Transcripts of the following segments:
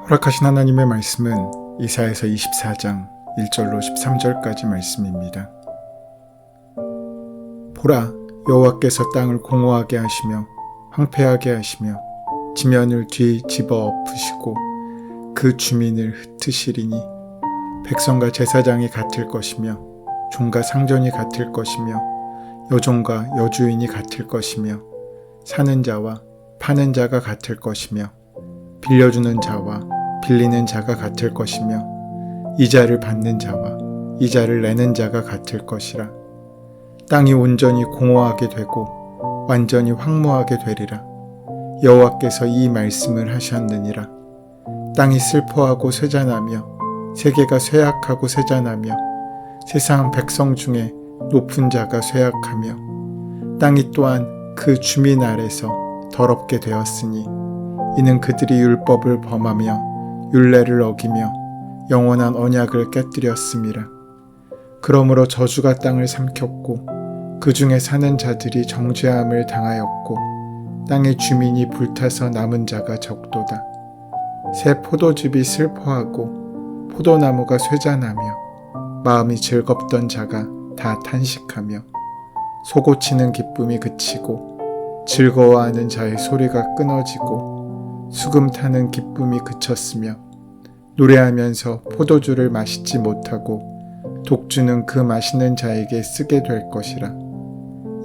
허락하신 하나님의 말씀은 이사야서 24장 1절로 13절까지 말씀입니다. 보라, 여호와께서 땅을 공허하게 하시며 황폐하게 하시며 지면을 뒤집어 엎으시고 그 주민을 흩으시리니 백성과 제사장이 같을 것이며 종과 상전이 같을 것이며 여종과 여주인이 같을 것이며 사는 자와 파는 자가 같을 것이며 빌려주는 자와 빌리는 자가 같을 것이며 이자를 받는 자와 이자를 내는 자가 같을 것이라. 땅이 온전히 공허하게 되고 완전히 황무하게 되리라. 여호와께서 이 말씀을 하셨느니라. 땅이 슬퍼하고 쇠잔하며 세계가 쇠약하고 쇠잔하며 세상 백성 중에 높은 자가 쇠약하며 땅이 또한 그 주민 아래서 더럽게 되었으니 이는 그들이 율법을 범하며 율례를 어기며 영원한 언약을 깨뜨렸음이라. 그러므로 저주가 땅을 삼켰고 그 중에 사는 자들이 정죄함을 당하였고 땅의 주민이 불타서 남은 자가 적도다. 새 포도즙이 슬퍼하고 포도나무가 쇠잔하며 마음이 즐겁던 자가 다 탄식하며 소고치는 기쁨이 그치고 즐거워하는 자의 소리가 끊어지고 수금 타는 기쁨이 그쳤으며 노래하면서 포도주를 마시지 못하고 독주는 그 마시는 자에게 쓰게 될 것이라.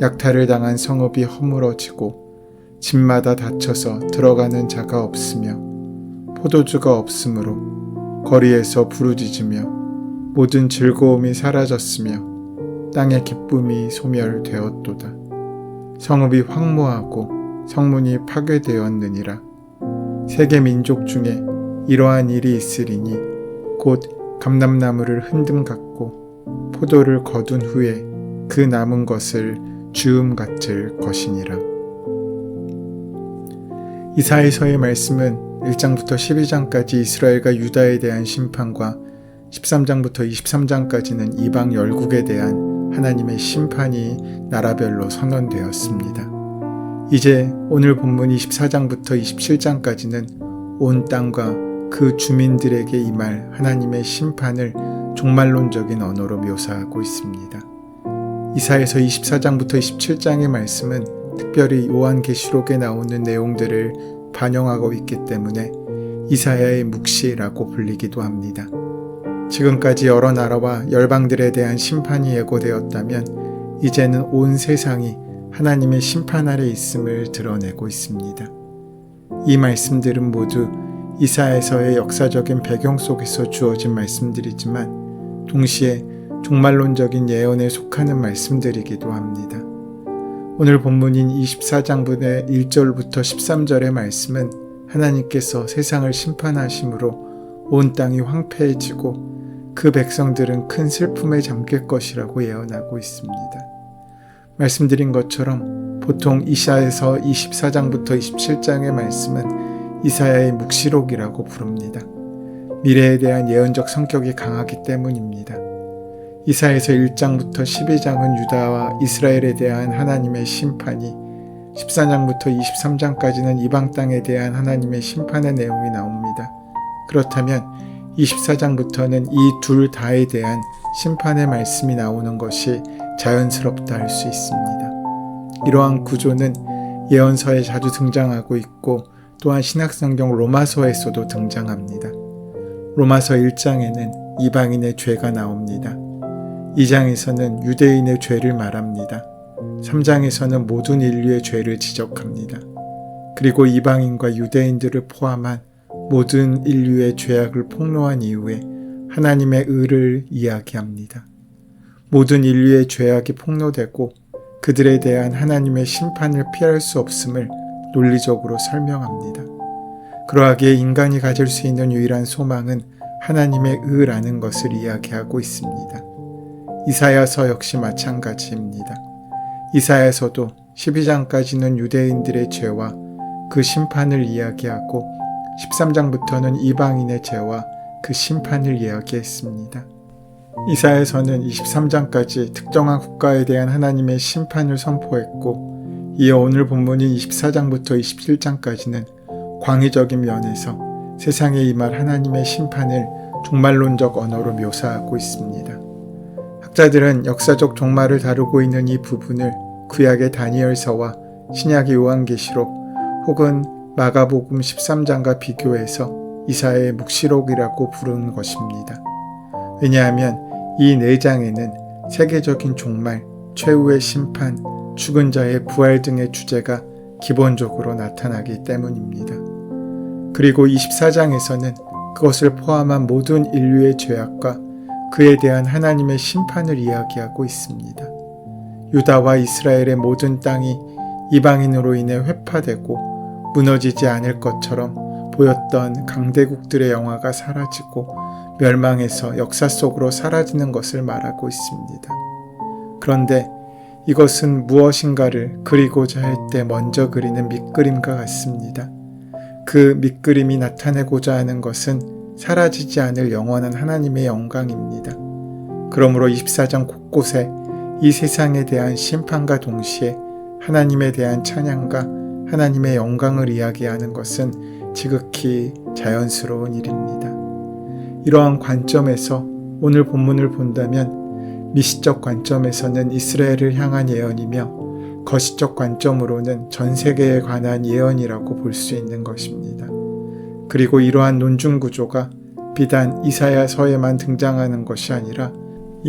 약탈을 당한 성읍이 허물어지고 집마다 닫혀서 들어가는 자가 없으며 포도주가 없으므로 거리에서 부르짖으며 모든 즐거움이 사라졌으며 땅의 기쁨이 소멸되었도다. 성읍이 황무하고 성문이 파괴되었느니라. 세계 민족 중에 이러한 일이 있으리니 곧 감람나무를 흔듦 같고 포도를 거둔 후에 그 남은 것을 주움 같을 것이니라. 이사야서의 말씀은 1장부터 12장까지 이스라엘과 유다에 대한 심판과 13장부터 23장까지는 이방 열국에 대한 하나님의 심판이 나라별로 선언되었습니다. 이제 오늘 본문 24장부터 27장까지는 온 땅과 그 주민들에게 임할 하나님의 심판을 종말론적인 언어로 묘사하고 있습니다. 이사야서 24장부터 27장의 말씀은 특별히 요한계시록에 나오는 내용들을 반영하고 있기 때문에 이사야의 묵시라고 불리기도 합니다. 지금까지 여러 나라와 열방들에 대한 심판이 예고되었다면 이제는 온 세상이 하나님의 심판 아래 있음을 드러내고 있습니다. 이 말씀들은 모두 이사야서의 역사적인 배경 속에서 주어진 말씀들이지만 동시에 종말론적인 예언에 속하는 말씀들이기도 합니다. 오늘 본문인 24장분의 1절부터 13절의 말씀은 하나님께서 세상을 심판하심으로 온 땅이 황폐해지고 그 백성들은 큰 슬픔에 잠길 것이라고 예언하고 있습니다. 말씀드린 것처럼 보통 이사야서 24장부터 27장의 말씀은 이사야의 묵시록이라고 부릅니다. 미래에 대한 예언적 성격이 강하기 때문입니다. 이사야서 1장부터 12장은 유다와 이스라엘에 대한 하나님의 심판이, 14장부터 23장까지는 이방 땅에 대한 하나님의 심판의 내용이 나옵니다. 그렇다면 24장부터는 이 둘 다에 대한 심판의 말씀이 나오는 것이 자연스럽다 할 수 있습니다. 이러한 구조는 예언서에 자주 등장하고 있고 또한 신약성경 로마서에서도 등장합니다. 로마서 1장에는 이방인의 죄가 나옵니다. 2장에서는 유대인의 죄를 말합니다. 3장에서는 모든 인류의 죄를 지적합니다. 그리고 이방인과 유대인들을 포함한 모든 인류의 죄악을 폭로한 이후에 하나님의 의를 이야기합니다. 모든 인류의 죄악이 폭로되고 그들에 대한 하나님의 심판을 피할 수 없음을 논리적으로 설명합니다. 그러하기에 인간이 가질 수 있는 유일한 소망은 하나님의 의라는 것을 이야기하고 있습니다. 이사야서 역시 마찬가지입니다. 이사야서도 12장까지는 유대인들의 죄와 그 심판을 이야기하고 13장부터는 이방인의 죄와 그 심판을 이야기했습니다. 이사야서는 23장까지 특정한 국가에 대한 하나님의 심판을 선포했고, 이어 오늘 본문인 24장부터 27장까지는 광의적인 면에서 세상에 임할 하나님의 심판을 종말론적 언어로 묘사하고 있습니다. 학자들은 역사적 종말을 다루고 있는 이 부분을 구약의 다니엘서와 신약의 요한계시록 혹은 마가복음 13장과 비교해서 이사야의 묵시록이라고 부르는 것입니다. 왜냐하면 이 4장에는 세계적인 종말, 최후의 심판, 죽은 자의 부활 등의 주제가 기본적으로 나타나기 때문입니다. 그리고 24장에서는 그것을 포함한 모든 인류의 죄악과 그에 대한 하나님의 심판을 이야기하고 있습니다. 유다와 이스라엘의 모든 땅이 이방인으로 인해 회파되고 무너지지 않을 것처럼 보였던 강대국들의 영화가 사라지고 멸망해서 역사 속으로 사라지는 것을 말하고 있습니다. 그런데 이것은 무엇인가를 그리고자 할 때 먼저 그리는 밑그림과 같습니다. 그 밑그림이 나타내고자 하는 것은 사라지지 않을 영원한 하나님의 영광입니다. 그러므로 24장 곳곳에 이 세상에 대한 심판과 동시에 하나님에 대한 찬양과 하나님의 영광을 이야기하는 것은 지극히 자연스러운 일입니다. 이러한 관점에서 오늘 본문을 본다면 미시적 관점에서는 이스라엘을 향한 예언이며 거시적 관점으로는 전 세계에 관한 예언이라고 볼 수 있는 것입니다. 그리고 이러한 논중 구조가 비단 이사야서에만 등장하는 것이 아니라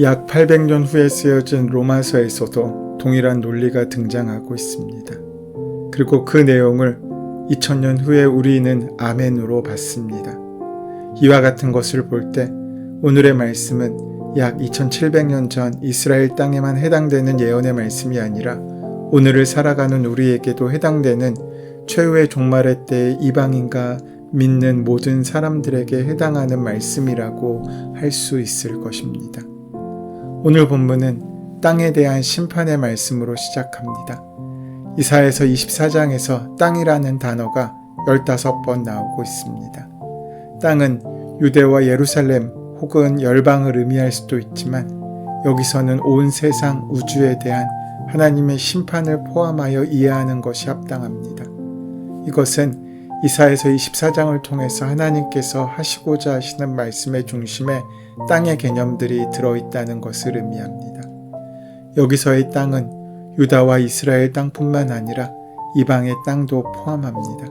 약 800년 후에 쓰여진 로마서에서도 동일한 논리가 등장하고 있습니다. 그리고 그 내용을 2000년 후에 우리는 아멘으로 받습니다. 이와 같은 것을 볼 때 오늘의 말씀은 약 2700년 전 이스라엘 땅에만 해당되는 예언의 말씀이 아니라 오늘을 살아가는 우리에게도 해당되는 최후의 종말의 때의 이방인과 믿는 모든 사람들에게 해당하는 말씀이라고 할 수 있을 것입니다. 오늘 본문은 땅에 대한 심판의 말씀으로 시작합니다. 이사야서 24장에서 땅이라는 단어가 15번 나오고 있습니다. 땅은 유대와 예루살렘 혹은 열방을 의미할 수도 있지만 여기서는 온 세상 우주에 대한 하나님의 심판을 포함하여 이해하는 것이 합당합니다. 이것은 이사야서 24장을 통해서 하나님께서 하시고자 하시는 말씀의 중심에 땅의 개념들이 들어있다는 것을 의미합니다. 여기서의 땅은 유다와 이스라엘 땅뿐만 아니라 이방의 땅도 포함합니다.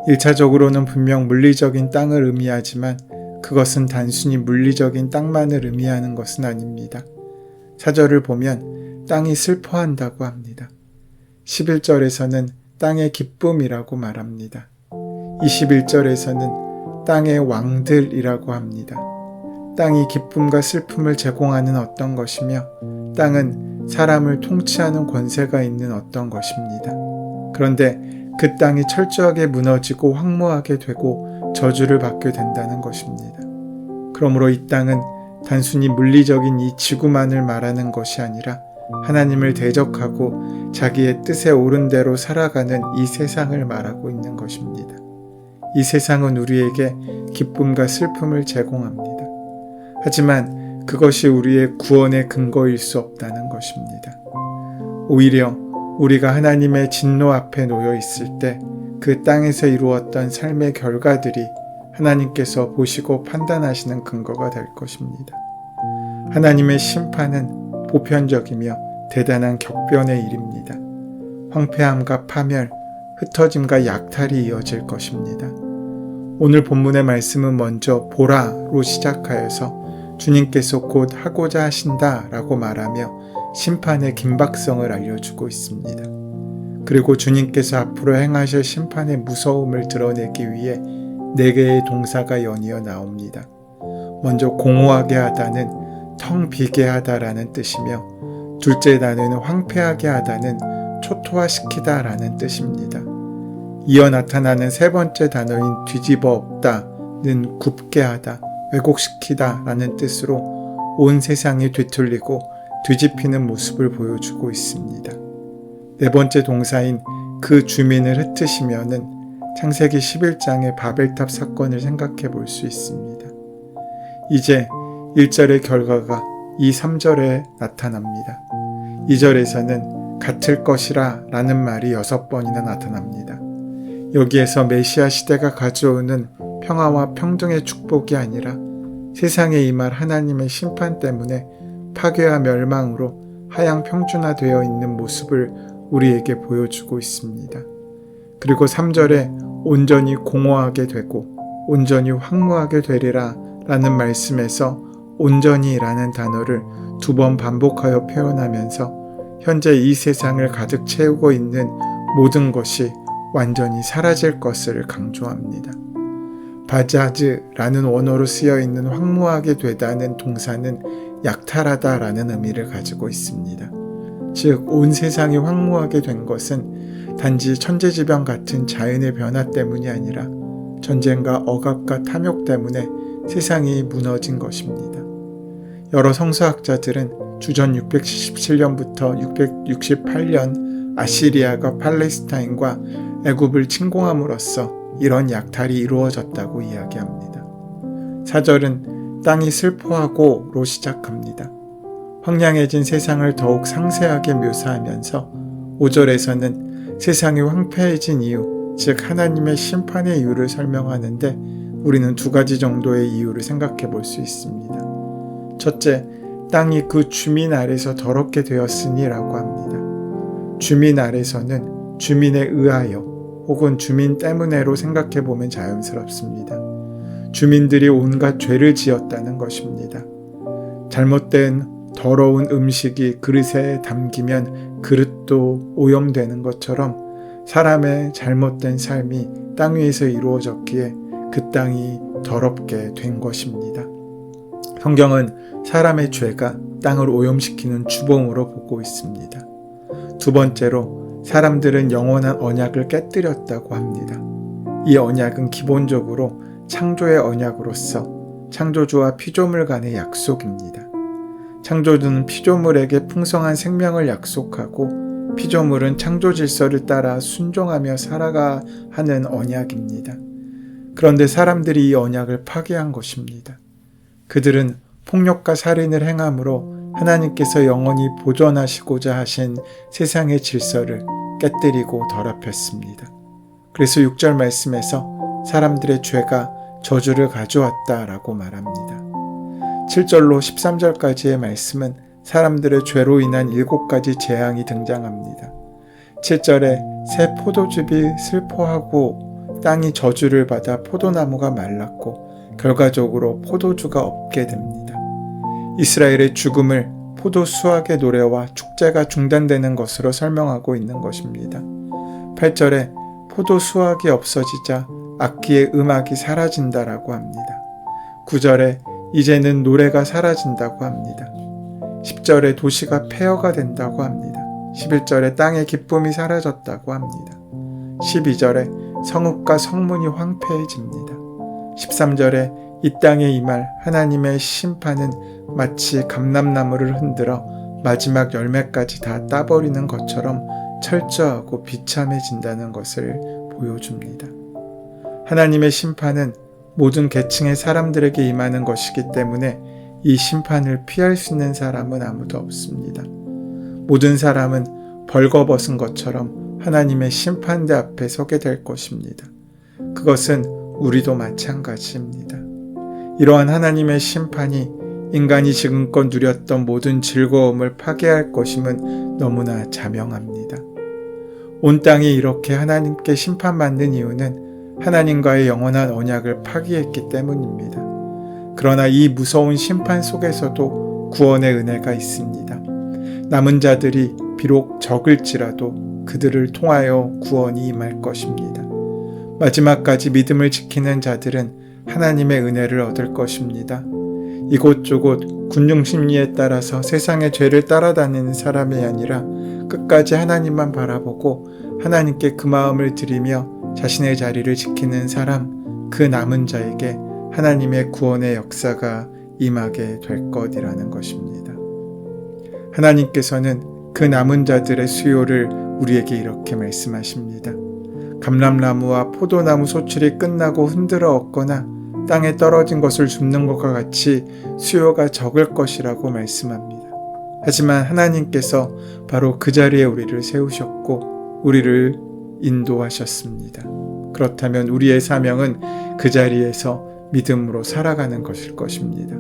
1차적으로는 분명 물리적인 땅을 의미하지만 그것은 단순히 물리적인 땅만을 의미하는 것은 아닙니다. 4절을 보면 땅이 슬퍼한다고 합니다. 11절에서는 땅의 기쁨이라고 말합니다. 21절에서는 땅의 왕들이라고 합니다. 땅이 기쁨과 슬픔을 제공하는 어떤 것이며 땅은 사람을 통치하는 권세가 있는 어떤 것입니다. 그런데 그 땅이 철저하게 무너지고 황무하게 되고 저주를 받게 된다는 것입니다. 그러므로 이 땅은 단순히 물리적인 이 지구만을 말하는 것이 아니라 하나님을 대적하고 자기의 뜻에 옳은 대로 살아가는 이 세상을 말하고 있는 것입니다. 이 세상은 우리에게 기쁨과 슬픔을 제공합니다. 하지만 그것이 우리의 구원의 근거일 수 없다는 것입니다. 오히려 우리가 하나님의 진노 앞에 놓여 있을 때 그 땅에서 이루었던 삶의 결과들이 하나님께서 보시고 판단하시는 근거가 될 것입니다. 하나님의 심판은 보편적이며 대단한 격변의 일입니다. 황폐함과 파멸, 흩어짐과 약탈이 이어질 것입니다. 오늘 본문의 말씀은 먼저 보라로 시작하여서 주님께서 곧 하고자 하신다라고 말하며 심판의 긴박성을 알려주고 있습니다. 그리고 주님께서 앞으로 행하실 심판의 무서움을 드러내기 위해 4개의 동사가 연이어 나옵니다. 먼저 공허하게 하다는 텅 비게 하다라는 뜻이며 둘째 단어는 황폐하게 하다는 초토화시키다 라는 뜻입니다. 이어 나타나는 세 번째 단어인 뒤집어 엎다는 굽게 하다, 왜곡시키다 라는 뜻으로 온 세상이 뒤틀리고 뒤집히는 모습을 보여주고 있습니다. 네 번째 동사인 그 주민을 흩으시면은 창세기 11장의 바벨탑 사건을 생각해 볼 수 있습니다. 이제 1절의 결과가 이 3절에 나타납니다. 2절에서는 같을 것이라 라는 말이 6번이나 나타납니다. 여기에서 메시아 시대가 가져오는 평화와 평등의 축복이 아니라 세상에 임할 하나님의 심판 때문에 파괴와 멸망으로 하향 평준화되어 있는 모습을 우리에게 보여주고 있습니다. 그리고 3절에 온전히 공허하게 되고 온전히 황무하게 되리라 라는 말씀에서 온전히 라는 단어를 2번 반복하여 표현하면서 현재 이 세상을 가득 채우고 있는 모든 것이 완전히 사라질 것을 강조합니다. 바자즈라는 원어로 쓰여 있는 황무하게 되다는 동사는 약탈하다라는 의미를 가지고 있습니다. 즉, 온 세상이 황무하게 된 것은 단지 천재지변 같은 자연의 변화 때문이 아니라 전쟁과 억압과 탐욕 때문에 세상이 무너진 것입니다. 여러 성서학자들은 주전 677년부터 668년 아시리아가 팔레스타인과 애굽을 침공함으로써 이런 약탈이 이루어졌다고 이야기합니다. 4절은 땅이 슬퍼하고로 시작합니다. 황량해진 세상을 더욱 상세하게 묘사하면서 5절에서는 세상이 황폐해진 이유, 즉 하나님의 심판의 이유를 설명하는데 우리는 2가지 정도의 이유를 생각해 볼 수 있습니다. 첫째, 땅이 그 주민 아래서 더럽게 되었으니 라고 합니다. 주민 아래서는 주민에 의하여 혹은 주민 때문에로 생각해 보면 자연스럽습니다. 주민들이 온갖 죄를 지었다는 것입니다. 잘못된 더러운 음식이 그릇에 담기면 그릇도 오염되는 것처럼 사람의 잘못된 삶이 땅 위에서 이루어졌기에 그 땅이 더럽게 된 것입니다. 성경은 사람의 죄가 땅을 오염시키는 주범으로 보고 있습니다. 2번째로 사람들은 영원한 언약을 깨뜨렸다고 합니다. 이 언약은 기본적으로 창조의 언약으로서 창조주와 피조물 간의 약속입니다. 창조주는 피조물에게 풍성한 생명을 약속하고 피조물은 창조 질서를 따라 순종하며 살아가 하는 언약입니다. 그런데 사람들이 이 언약을 파괴한 것입니다. 그들은 폭력과 살인을 행함으로 하나님께서 영원히 보존하시고자 하신 세상의 질서를 깨뜨리고 더럽혔습니다. 그래서 6절 말씀에서 사람들의 죄가 저주를 가져왔다라고 말합니다. 7절로 13절까지의 말씀은 사람들의 죄로 인한 7가지 재앙이 등장합니다. 7절에 새 포도즙이 슬퍼하고 땅이 저주를 받아 포도나무가 말랐고 결과적으로 포도주가 없게 됩니다. 이스라엘의 죽음을 포도 수확의 노래와 축제가 중단되는 것으로 설명하고 있는 것입니다. 8절에 포도 수확이 없어지자 악기의 음악이 사라진다라고 합니다. 9절에 이제는 노래가 사라진다고 합니다. 10절에 도시가 폐허가 된다고 합니다. 11절에 땅의 기쁨이 사라졌다고 합니다. 12절에 성읍과 성문이 황폐해집니다. 13절에 이 땅에 임할 하나님의 심판은 마치 감람나무를 흔들어 마지막 열매까지 다 따버리는 것처럼 철저하고 비참해진다는 것을 보여줍니다. 하나님의 심판은 모든 계층의 사람들에게 임하는 것이기 때문에 이 심판을 피할 수 있는 사람은 아무도 없습니다. 모든 사람은 벌거벗은 것처럼 하나님의 심판대 앞에 서게 될 것입니다. 그것은 우리도 마찬가지입니다. 이러한 하나님의 심판이 인간이 지금껏 누렸던 모든 즐거움을 파괴할 것임은 너무나 자명합니다. 온 땅이 이렇게 하나님께 심판받는 이유는 하나님과의 영원한 언약을 파기했기 때문입니다. 그러나 이 무서운 심판 속에서도 구원의 은혜가 있습니다. 남은 자들이 비록 적을지라도 그들을 통하여 구원이 임할 것입니다. 마지막까지 믿음을 지키는 자들은 하나님의 은혜를 얻을 것입니다. 이곳저곳 군중심리에 따라서 세상의 죄를 따라다니는 사람이 아니라 끝까지 하나님만 바라보고 하나님께 그 마음을 드리며 자신의 자리를 지키는 사람, 그 남은 자에게 하나님의 구원의 역사가 임하게 될 것이라는 것입니다. 하나님께서는 그 남은 자들의 수요를 우리에게 이렇게 말씀하십니다. 감람나무와 포도나무 소출이 끝나고 흔들어 엎거나 땅에 떨어진 것을 줍는 것과 같이 수요가 적을 것이라고 말씀합니다. 하지만 하나님께서 바로 그 자리에 우리를 세우셨고 우리를 인도하셨습니다. 그렇다면 우리의 사명은 그 자리에서 믿음으로 살아가는 것일 것입니다.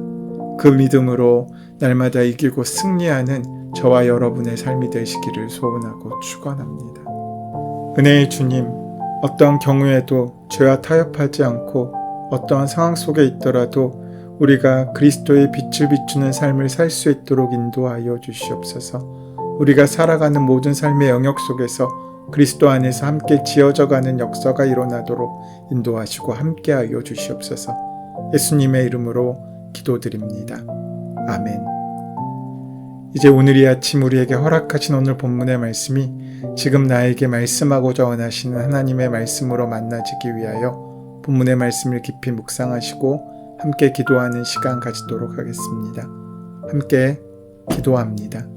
그 믿음으로 날마다 이기고 승리하는 저와 여러분의 삶이 되시기를 소원하고 축원합니다. 은혜의 주님, 어떤 경우에도 죄와 타협하지 않고 어떠한 상황 속에 있더라도 우리가 그리스도의 빛을 비추는 삶을 살 수 있도록 인도하여 주시옵소서. 우리가 살아가는 모든 삶의 영역 속에서 그리스도 안에서 함께 지어져가는 역사가 일어나도록 인도하시고 함께하여 주시옵소서. 예수님의 이름으로 기도드립니다. 아멘. 이제 오늘 이 아침 우리에게 허락하신 오늘 본문의 말씀이 지금 나에게 말씀하고자 원하시는 하나님의 말씀으로 만나지기 위하여 본문의 말씀을 깊이 묵상하시고 함께 기도하는 시간 가지도록 하겠습니다. 함께 기도합니다.